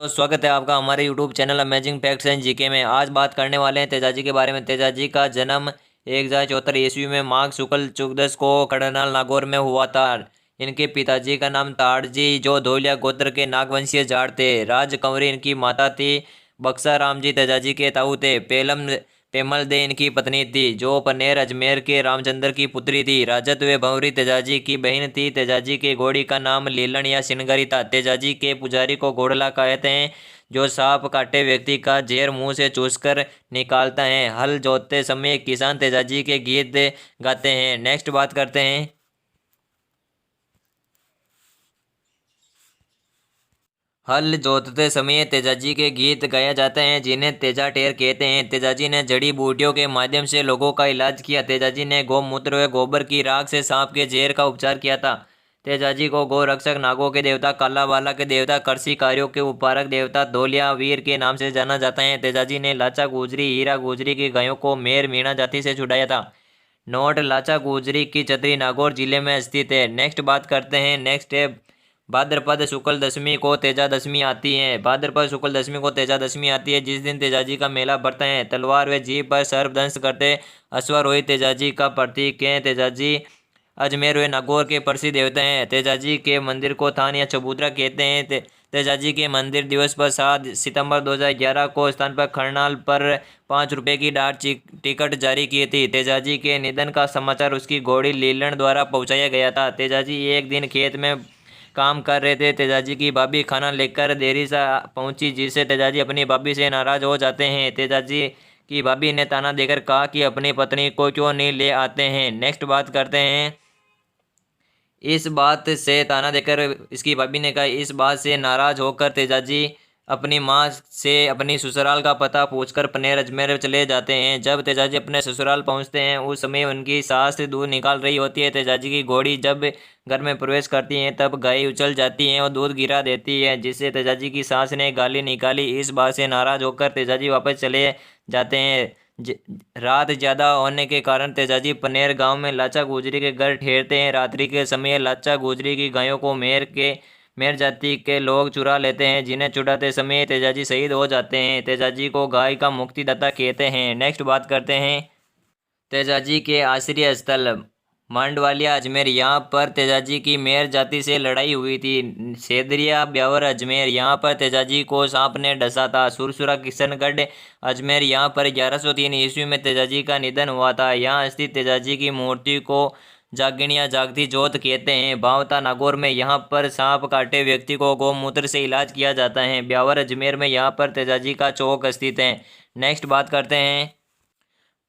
तो स्वागत है आपका हमारे YouTube channel amazing facts and GK में। आज बात करने वाले हैं तेजाजी के बारे में। तेजाजी का जन्म 1074 ईस्वी में माघ शुक्ल चौदस को करनाल नागौर में हुआ था। इनके पिताजी का नाम ताड़जी जो धोलिया गोत्र के नागवंशीय जाट थे। राजकंवरी इनकी माता थी। बक्सा राम जी तेजाजी के ताऊ थे। पेमल दे इनकी पत्नी थी जो पनेर अजमेर के रामचंद्र की पुत्री थी। राजत व भंवरी तेजाजी की बहन थी। तेजाजी के घोड़ी का नाम लीलन या सिनगरी था। तेजाजी के पुजारी को घोड़ला कहते हैं जो सांप काटे व्यक्ति का जहर मुंह से चूसकर निकालता है। हल जोतते समय किसान तेजाजी के गीत गाते हैं। नेक्स्ट बात करते हैं। हल जोतते समय तेजाजी के गीत गाए जाते हैं जिन्हें तेजा टेर कहते हैं। तेजाजी ने जड़ी बूटियों के माध्यम से लोगों का इलाज किया। तेजाजी ने गौमूत्र व गोबर की राख से सांप के जहर का उपचार किया था। तेजाजी को गौ रक्षक, नागों के देवता, कालाबाला के देवता, कृषि कार्यों के उपकारक देवता धोलिया वीर के नाम से जाना जाता है। तेजाजी ने लाचा गुजरी, हीरा गुजरी की गायों को मेर मीणा जाति से छुड़ाया था। नोट लाचा गुजरी की छतरी नागौर जिले में स्थित है। नेक्स्ट बात करते हैं। नेक्स्ट है भाद्रपद शुक्ल दशमी को तेजा दशमी आती है। भाद्रपद शुक्ल दशमी को तेजा दशमी आती है जिस दिन तेजाजी का मेला बढ़ता है। तलवार व जीभ पर सर्पदंश करते अश्वारोही तेजाजी का प्रतीक है। तेजाजी अजमेर व नागौर के प्रसिद्ध देवता हैं। तेजाजी के मंदिर को थान या चबूतरा कहते हैं। तेजाजी के मंदिर दिवस पर 7 सितंबर 2011 को स्थान पर खरनाल पर 5 रुपये की डाक टिकट जारी की थी। तेजाजी के निधन का समाचार उसकी घोड़ी लीलन द्वारा पहुंचाया गया था। तेजाजी एक दिन खेत में काम कर रहे थे। तेजाजी की भाभी खाना लेकर देरी से पहुंची जिससे तेजाजी अपनी भाभी से नाराज हो जाते हैं। तेजाजी की भाभी ने ताना देकर कहा कि अपनी पत्नी को क्यों नहीं ले आते हैं। नेक्स्ट बात करते हैं। इस बात से ताना देकर इसकी भाभी ने कहा। इस बात से नाराज होकर तेजाजी अपनी माँ से अपनी ससुराल का पता पूछकर पनेर अजमेर चले जाते हैं। जब तेजाजी अपने ससुराल पहुंचते हैं उस समय उनकी सास दूध निकाल रही होती है। तेजाजी की घोड़ी जब घर में प्रवेश करती है तब गाय उछल जाती है और दूध गिरा देती है जिससे तेजाजी की सास ने गाली निकाली। इस बात से नाराज होकर तेजाजी वापस चले जाते हैं। ज- रात ज़्यादा होने के कारण तेजाजी पनेर गांव में लाचा गुजरी के घर ठहरते हैं। रात्रि के समय लाचा गुजरी की गायों को मेर जाति के लोग चुरा लेते हैं जिन्हें चुराते समय तेजाजी शहीद हो जाते हैं। तेजाजी को गाय का मुक्तिदाता कहते हैं। नेक्स्ट बात करते हैं। तेजाजी के आश्रय स्थल मांडवालिया अजमेर, यहाँ पर तेजाजी की मेर जाति से लड़ाई हुई थी। सेदरिया ब्यावर अजमेर, यहाँ पर तेजाजी को सांप ने डसा था। सुरसुरा किशनगढ़ अजमेर, यहाँ पर 1103 ईस्वी में तेजाजी का निधन हुआ था। यहाँ स्थित तेजाजी की मूर्ति को जागिणिया जागती जोत कहते हैं। भावता नागौर में, यहाँ पर सांप काटे व्यक्ति को गौमूत्र से इलाज किया जाता है। ब्यावर अजमेर में, यहाँ पर तेजाजी का चौक स्थित है। नेक्स्ट बात करते हैं।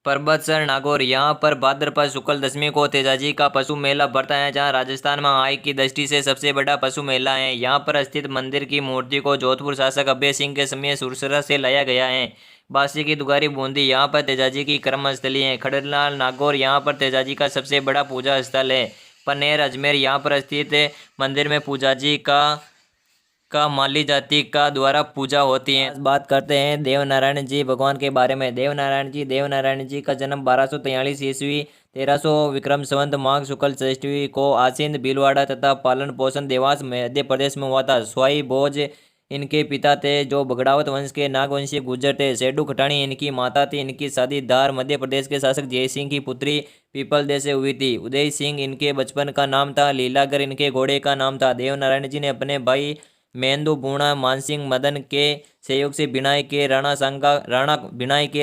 परबतसर नागौर, यहाँ पर भाद्रपद शुक्ल दशमी को तेजाजी का पशु मेला बढ़ता है जहाँ राजस्थान में आय की दृष्टि से सबसे बड़ा पशु मेला है। यहाँ पर स्थित मंदिर की मूर्ति को जोधपुर शासक अभय सिंह के समय सुरसरा से लाया गया है। बासी की दुगारी बूंदी, यहाँ पर तेजाजी की कर्मस्थली है। खड़रलाल नागौर, यहाँ पर तेजाजी का सबसे बड़ा पूजा स्थल है। पनेर अजमेर, यहाँ पर स्थित मंदिर में पूजाजी का माली जाति का द्वारा पूजा होती है। बात करते हैं देवनारायण जी भगवान के बारे में। देवनारायण जी का जन्म 1243 ईस्वी 1300 विक्रम संवत माघ शुक्ल षष्ठी को आसीन भीलवाड़ा तथा पालन पोषण देवास मध्य प्रदेश में हुआ था। स्वाई भोज इनके पिता थे जो बगड़ावत वंश के नागवंशीय गुर्जर थे। सेडू खटाणी इनकी माता थी। इनकी शादी धार मध्य प्रदेश के शासक जय सिंह की पुत्री पीपल दे से हुई थी। उदय सिंह इनके बचपन का नाम था। लीलागर इनके घोड़े का नाम था। देवनारायण जी ने अपने भाई मेंदु बूणा मानसिंह मदन के सहयोग से भिणाई के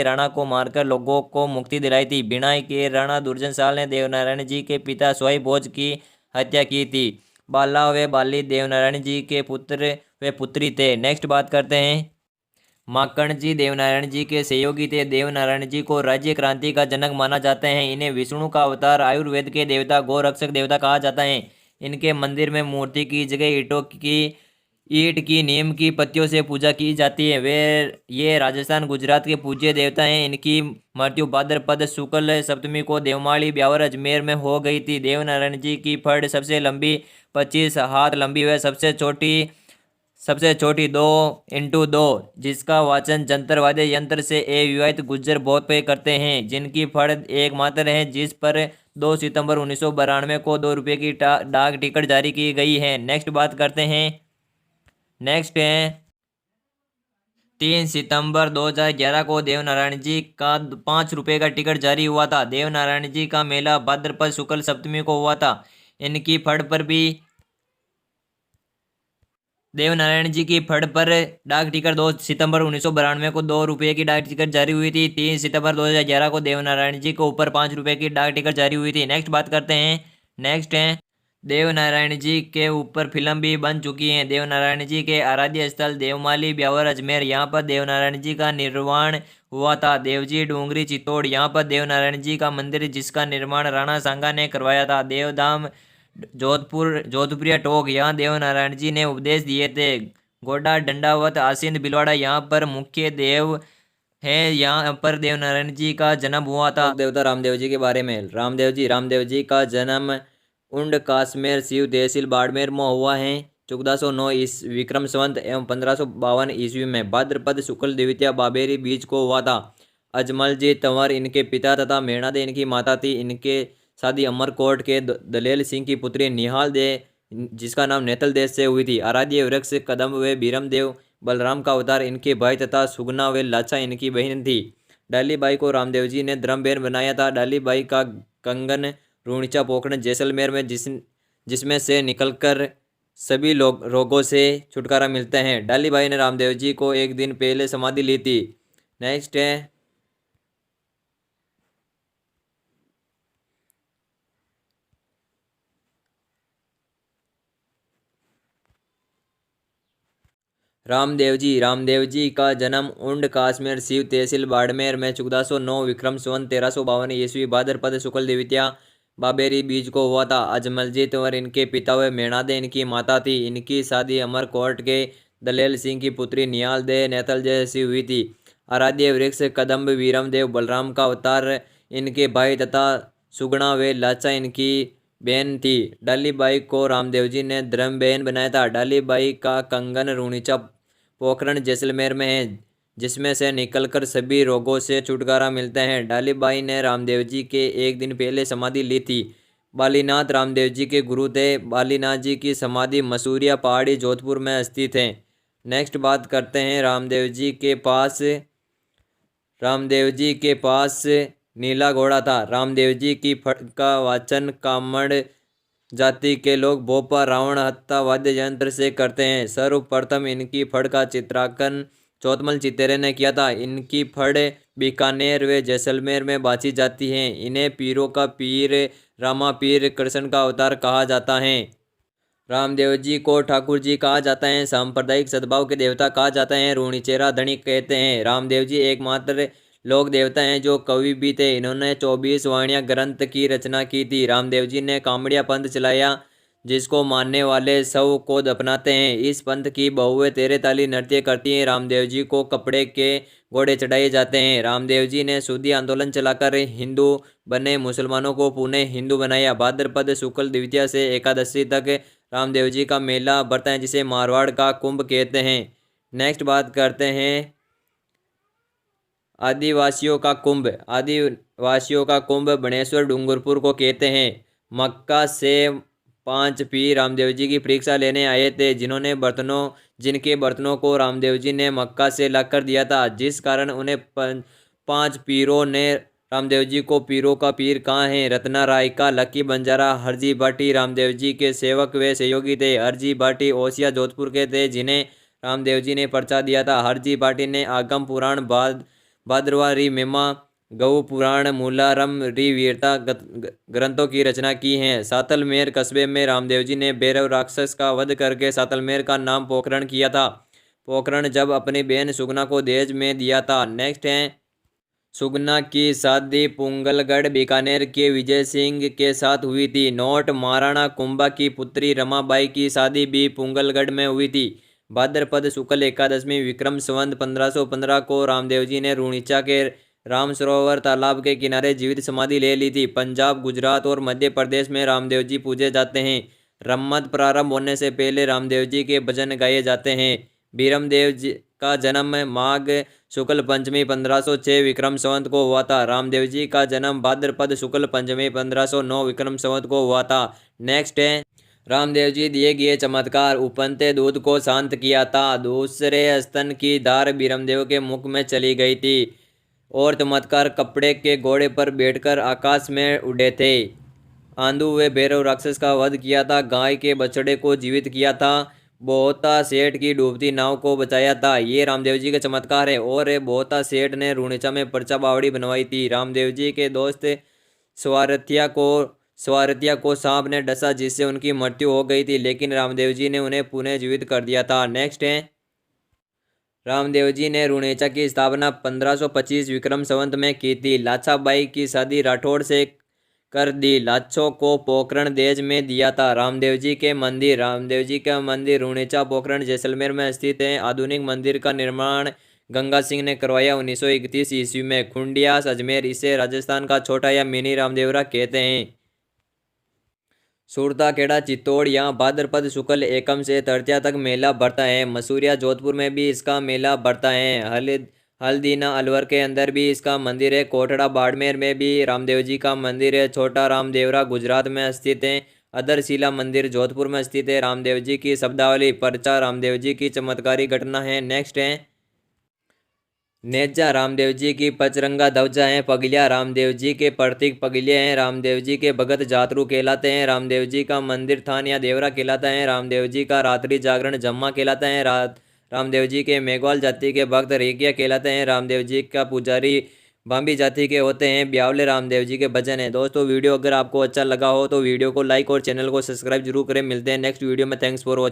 राणा को मारकर लोगों को मुक्ति दिलाई थी। भिणाई के राणा दुर्जन साल ने देवनारायण जी के पिता सोई भोज की हत्या की थी। बाला व बाली देवनारायण जी के पुत्र व पुत्री थे। नेक्स्ट बात करते हैं। माकण जी देवनारायण जी के सहयोगी थे। देवनारायण जी को राज्य क्रांति का जनक माना जाता है। इन्हें विष्णु का अवतार, आयुर्वेद के देवता, गौ रक्षक देवता कहा जाता है। इनके मंदिर में मूर्ति की जगह ईंट की नीम की पत्तियों से पूजा की जाती है। वे ये राजस्थान गुजरात के पूज्य देवता हैं। इनकी मृत्यु भाद्रपद शुक्ल सप्तमी को देवमाली ब्यावर अजमेर में हो गई थी। देवनारायण जी की फड़ सबसे लंबी 25 हाथ लंबी व सबसे छोटी 2x2 जिसका वाचन जंतर वाद्य यंत्र से विवाहित गुज्जर बहुत पे करते हैं। जिनकी फड़ एकमात्र है जिस पर 2 सितंबर 1992 को 2 रुपये की डाक टिकट जारी की गई है। नेक्स्ट बात करते हैं। नेक्स्ट है 3 सितंबर 2011 को देवनारायण जी का 5 रुपये का टिकट जारी हुआ था। देवनारायण जी का मेला भाद्रपद शुक्ल सप्तमी को हुआ था। इनकी फड़ पर भी देवनारायण जी की फड़ पर डाक टिकट 2 सितंबर 1992 को 2 रुपये की डाक टिकट जारी हुई थी। 3 सितंबर 2011 को देवनारायण जी के ऊपर 5 रुपये की डाक टिकट जारी हुई थी। नेक्स्ट बात करते हैं। नेक्स्ट है देवनारायण जी के ऊपर फिल्म भी बन चुकी है। देवनारायण जी के आराध्य स्थल देवमाली ब्यावर अजमेर, यहाँ पर देवनारायण जी का निर्माण हुआ था। देवजी डूंगरी चित्तौड़, यहाँ पर देवनारायण जी का मंदिर जिसका निर्माण राणा सांगा ने करवाया था। देवधाम जोधपुरिया टोक, यहाँ देवनारायण जी ने उपदेश दिए थे। गोडा दंडावत आसिंद बिलवाड़ा, यहाँ पर मुख्य देव है। यहाँ पर देवनारायण जी का जन्म हुआ था। देवता रामदेव जी के बारे में। रामदेव जी का जन्म उंड काश्मीर शिव तहसील बाड़मेर में हुआ है। 1409 विक्रम संवत एवं 1552 ईस्वी में भाद्रपद शुक्ल द्वितीया बाबेरी बीज को हुआ था। अजमल जी तंवर इनके पिता तथा मेणा दे इनकी माता थी। इनके शादी अमरकोट के दलेल सिंह की पुत्री निहाल दे जिसका नाम नेतल देश से हुई थी। आराध्य वृक्ष कदम व बीरम देव बलराम का अवतार इनके भाई तथा सुगना व लाचा इनकी बहन थी। डालीबाई को रामदेव जी ने धर्मबेन बनाया था। डालीबाई का कंगन रूणीचा पोखरण जैसलमेर में जिसमें से निकलकर सभी रोगों से छुटकारा मिलते हैं। डालीबाई ने रामदेव जी को एक दिन पहले समाधि ली थी। नेक्स्ट है रामदेव जी का जन्म उंड काश्मीर शिव तहसील बाड़मेर में 1409 विक्रम संवत 1352 ईस्वी भाद्रपद शुक्ल द्वितीया बाबेरी बीज को हुआ था। अजमल जी तंवर इनके पिता व मेणादे इनकी माता थी। इनकी शादी अमरकोट के दलेल सिंह की पुत्री निहाल दे नेतल जय से हुई थी। आराध्य वृक्ष कदम्ब वीरम देव बलराम का अवतार इनके भाई तथा सुगणा व लाचा इनकी बहन थी। डालीबाई को रामदेव जी ने धर्म बहन बनाया था। डालीबाई का कंगन रूणीचा पोखरण जैसलमेर में है जिसमें से निकलकर सभी रोगों से छुटकारा मिलते हैं। डालीबाई ने रामदेव जी के एक दिन पहले समाधि ली थी। बालीनाथ रामदेव जी के गुरु थे। बालीनाथ जी की समाधि मसूरिया पहाड़ी जोधपुर में स्थित है। नेक्स्ट बात करते हैं रामदेव जी के पास नीला घोड़ा था। रामदेव जी की फड़ का वाचन कामड़ जाति के लोग भोपा रावण हत्ता वाद्य यंत्र से करते हैं। सर्वप्रथम इनकी फड़ का चित्रांकन चौतमल चितेरे ने किया था। इनकी फड़ बीकानेर व जैसलमेर में बाची जाती हैं। इन्हें पीरों का पीर रामा पीर कृष्ण का अवतार कहा जाता है। रामदेव जी को ठाकुर जी कहा जाता है। सांप्रदायिक सद्भाव के देवता कहा जाता है। रूणीचेरा धनिक कहते हैं। रामदेव जी एकमात्र लोक देवता हैं जो कवि भी थे। इन्होंने 24 वाणियाँ ग्रंथ की रचना की थी। रामदेव जी ने कामड़िया पंथ चलाया जिसको मानने वाले सब को अपनाते हैं। इस पंथ की बहुएं तेरे ताली नृत्य करती हैं। रामदेव जी को कपड़े के घोड़े चढ़ाए जाते हैं। रामदेव जी ने शुद्धि आंदोलन चलाकर हिंदू बने मुसलमानों को पुनः हिंदू बनाया। भाद्रपद शुक्ल द्वितीया से एकादशी तक रामदेव जी का मेला बढ़ता है जिसे मारवाड़ का कुंभ कहते हैं। नेक्स्ट बात करते हैं आदिवासियों का कुंभ बनेश्वर डूंगरपुर को कहते हैं। मक्का से 5 पीर रामदेव जी की परीक्षा लेने आए थे जिनके बर्तनों को रामदेव जी ने मक्का से लाकर दिया था, जिस कारण उन्हें 5 पीरों ने रामदेव जी को पीरों का पीर कहा है। रत्ना राय का लकी बंजारा हरजी भाटी रामदेव जी के सेवक व सहयोगी थे। हरजी भाटी ओसिया जोधपुर के थे जिन्हें रामदेव जी ने पर्चा दिया था। हरजी भाटी ने आगम पुराण भाद्रवा री मेमा गौ पुराण मूलारम री वीरता ग्रंथों की रचना की है। सातलमेर कस्बे में रामदेव जी ने भैरव राक्षस का वध करके सातलमेर का नाम पोखरण किया था। पोखरण जब अपनी बहन सुगना को दहेज में दिया था। नेक्स्ट है सुगना की शादी पुंगलगढ़ बीकानेर के विजय सिंह के साथ हुई थी। नोट महाराणा कुंभा की पुत्री रमाबाई की शादी भी पुंगलगढ़ में हुई थी। भाद्रपद शुक्ल एकादशमी विक्रम संवत 1515 को रामदेव जी ने रूणीचा के राम सरोवर तालाब के किनारे जीवित समाधि ले ली थी। पंजाब, गुजरात और मध्य प्रदेश में रामदेव जी पूजे जाते हैं। रम्मत प्रारंभ होने से पहले रामदेव जी के भजन गाए जाते हैं। बीरमदेव जी का जन्म माघ शुक्ल पंचमी 1506 विक्रम संवत को हुआ था। रामदेव जी का जन्म भाद्रपद शुक्ल पंचमी 1509 विक्रम संवत को हुआ था। नेक्स्ट है रामदेव जी दिए गए चमत्कार उपनते दूध को शांत किया था। दूसरे स्तन की धार बीरमदेव के मुख में चली गई थी और चमत्कार कपड़े के घोड़े पर बैठकर आकाश में उड़े थे। आंधू व भैरव राक्षस का वध किया था। गाय के बछड़े को जीवित किया था। बोहता सेठ की डूबती नाव को बचाया था। ये रामदेव जी के चमत्कार है। और बोहता सेठ ने रूणेचा में पर्चा बावड़ी बनवाई थी। रामदेव जी के दोस्त स्वारथिया को सांप ने डसा जिससे उनकी मृत्यु हो गई थी, लेकिन रामदेव जी ने उन्हें पुनः जीवित कर दिया था। नेक्स्ट है, रामदेव जी ने रूणेचा की स्थापना 1525 विक्रम संवत में की थी। लाछाबाई की शादी राठौड़ से कर दी। लाछों को पोखरण देज में दिया था। रामदेव जी का मंदिर रूणेचा पोखरण जैसलमेर में स्थित है। आधुनिक मंदिर का निर्माण गंगा सिंह ने करवाया 1931 ईस्वी में। खुंडियास अजमेर, इसे राजस्थान का छोटा या मिनी रामदेवरा कहते हैं। सुरताखेड़ा चित्तौड़, यहाँ भाद्रपद शुक्ल एकम से तृतीया तक मेला भरता है। मसूरिया जोधपुर में भी इसका मेला भरता है। हल्दीना अलवर के अंदर भी इसका मंदिर है। कोटड़ा बाड़मेर में भी रामदेव जी का मंदिर है। छोटा रामदेवरा गुजरात में स्थित है। अदरशिला मंदिर जोधपुर में स्थित है। रामदेव जी की शब्दावली पर्चा रामदेव जी की चमत्कारी घटना है। नेक्स्ट है, नेजा रामदेव जी की पचरंगा ध्वजा है। पगलिया रामदेव जी के प्रतीक पगलिया हैं। रामदेव जी के भगत जातरू कहलाते हैं। रामदेव जी का मंदिर थान या देवरा कहलाता है। रामदेव जी का रात्रि जागरण जम्मा कहलाता है। रामदेव जी के मेघवाल जाति के भक्त रेकिया कहलाते हैं। रामदेव जी का पुजारी बांबी जाति के होते हैं। ब्यावले रामदेव जी के भजन है। दोस्तों वीडियो अगर आपको अच्छा लगा हो तो वीडियो को लाइक और चैनल को सब्सक्राइब जरूर करें। मिलते हैं नेक्स्ट वीडियो में। Thanks for watching.